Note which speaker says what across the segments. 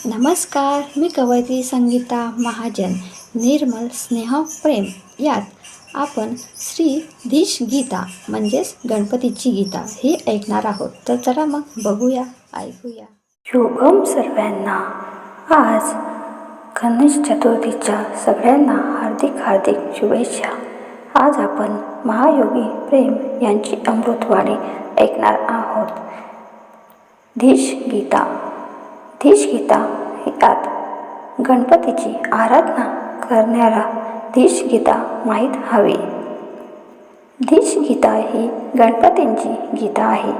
Speaker 1: नमस्कार, मी कवयित्री संगीता महाजन. निर्मल स्नेह प्रेम यात आपण श्री धीश गीता म्हणजेच गणपतीची गीता ही ऐकणार आहोत. तर चला मग बघूया, ऐकूया.
Speaker 2: शुभम सर्वांना. आज गणेश चतुर्थीच्या सगळ्यांना हार्दिक शुभेच्छा. आज आपण महायोगी प्रेम यांची अमृतवाणी ऐकणार आहोत. धीश गीता. धीश गीता यात गणपतीची आराधना करणाऱ्या धीश गीता माहीत हवी. धीश गीता ही गणपतींची गीता आहे.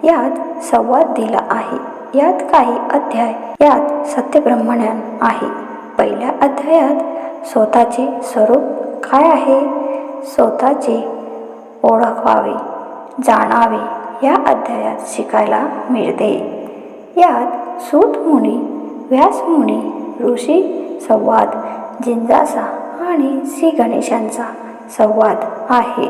Speaker 2: यात संवाद दिला आहे. यात काही अध्याय यात सत्यब्रह्मज्ञान आहे. पहिल्या अध्यायात स्वतःचे स्वरूप काय आहे, स्वतःचे ओळखावे, जाणावे या अध्यायात शिकायला मिळते. यात सूत मुनी, व्यास मुनी, ऋषी संवाद, जिज्ञासा आणि श्री गणेशांचा संवाद आहे.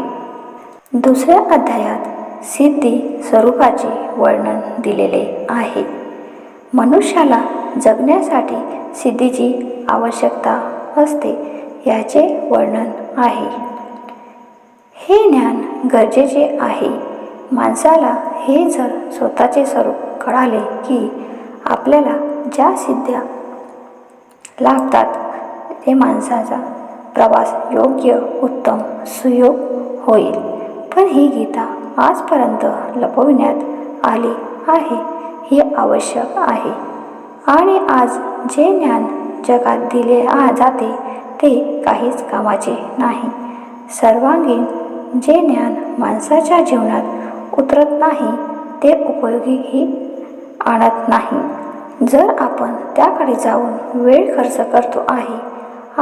Speaker 2: दुसऱ्या अध्यायात सिद्धी स्वरूपाचे वर्णन दिलेले आहे. मनुष्याला जगण्यासाठी सिद्धीची आवश्यकता असते याचे वर्णन आहे. हे ज्ञान गरजेचे आहे. माणसाला हे जर स्वतःचे स्वरूप कळाले की आपल्याला ज्या सिद्ध्या लागतात ते माणसाचा प्रवास योग्य, उत्तम, सुयोग होईल. पण ही गीता आजपर्यंत लपविण्यात आली आहे हे आवश्यक आहे. आणि आज जे ज्ञान जगात दिले जाते ते काहीच कामाचे नाही. सर्वांगीण जे ज्ञान माणसाच्या जीवनात उतरत नाही ते उपयोगीही आणत नाही. जर आपण त्याकडे जाऊन वेळ खर्च करतो आहे.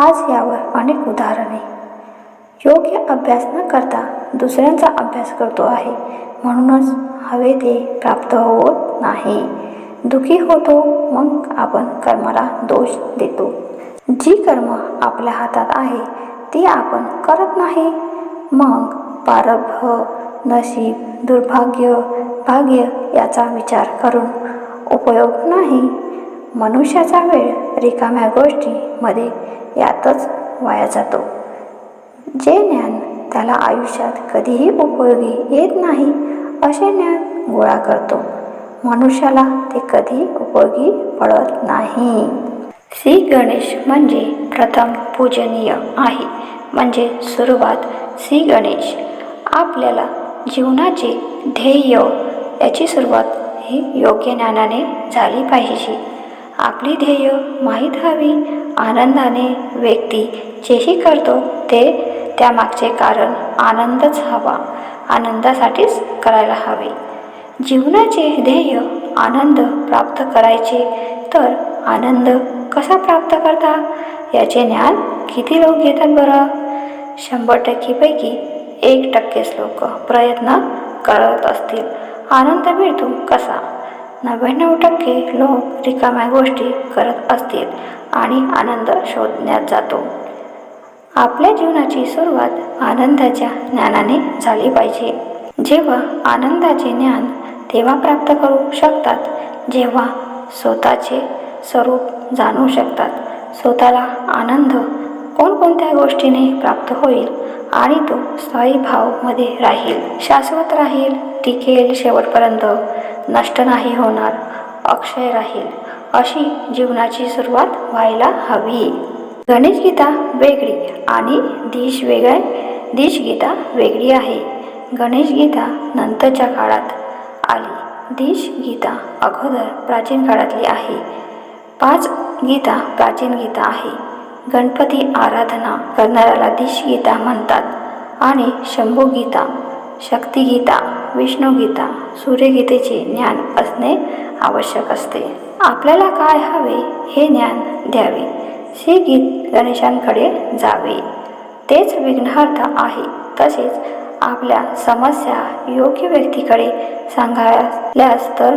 Speaker 2: आज यावर अनेक उदाहरणे. योग्य अभ्यास न करता दुसऱ्यांचा अभ्यास करतो आहे, म्हणूनच हवे ते प्राप्त होत नाही. दुःखी होतो, मग आपण कर्माला दोष देतो. जी कर्म आपल्या हातात आहे ती आपण करत नाही, मग प्रारब्ध, नशीब, दुर्भाग्य, भाग्य याचा विचार करून उपयोग नाही. मनुष्याचा वेळ रिकाम्या गोष्टींमध्ये यातच वाया जातो. जे ज्ञान त्याला आयुष्यात कधीही उपयोगी येत नाही असे ज्ञान गोळा करतो. मनुष्याला ते कधी उपयोगी पडत नाही. श्री गणेश म्हणजे प्रथम पूजनीय आहे. म्हणजे सुरुवात श्री गणेश. आपल्याला जीवनाचे ध्येय याची सुरुवात ही योग्य ज्ञानाने झाली पाहिजे. आपली ध्येय माहीत हवी. आनंदाने व्यक्ती जेही करतो ते त्यामागचे कारण आनंदच हवा. आनंदासाठीच करायला हवे. जीवनाचे ध्येय आनंद प्राप्त करायचे, तर आनंद कसा प्राप्त करता याचे ज्ञान किती लोक घेतात बरं? 100% पैकी 1%च लोक प्रयत्न करत असतील. आनंद मिळतो कसा? 99% लोक रिकाम्या गोष्टी करत असतील आणि आनंद शोधण्यात जातो. आपल्या जीवनाची सुरुवात आनंदाच्या ज्ञानाने झाली पाहिजे. जेव्हा आनंदाचे ज्ञान तेव्हा प्राप्त करू शकतात जेव्हा स्वतःचे स्वरूप जाणू शकतात. स्वतःला आनंद कोणकोणत्या गोष्टीने प्राप्त होईल आणि तो स्थायी भावमध्ये राहील, शाश्वत राहील, टिकेल, शेवटपर्यंत नष्ट नाही होणार, अक्षय राहील, अशी जीवनाची सुरुवात व्हायला हवी. गणेश गीता वेगळी आणि धीश गीता वेगळी आहे. गणेश गीता नंतरच्या काळात आली. धीश गीता अगोदर प्राचीन काळातली आहे. 5 गीता प्राचीन गीता आहे. गणपती आराधना करणाऱ्याला धीश गीता म्हणतात आणि शंभू गीता, शक्ती गीता, विष्णू गीता, सूर्यगीतेचे ज्ञान असणे आवश्यक असते. आपल्याला काय हवे हे ज्ञान द्यावे. श्री गीत गणेशांकडे जावे. तेच विघ्नहर्ता आहे. तसेच आपल्या समस्या योग्य व्यक्तीकडे सांगायल्यास तर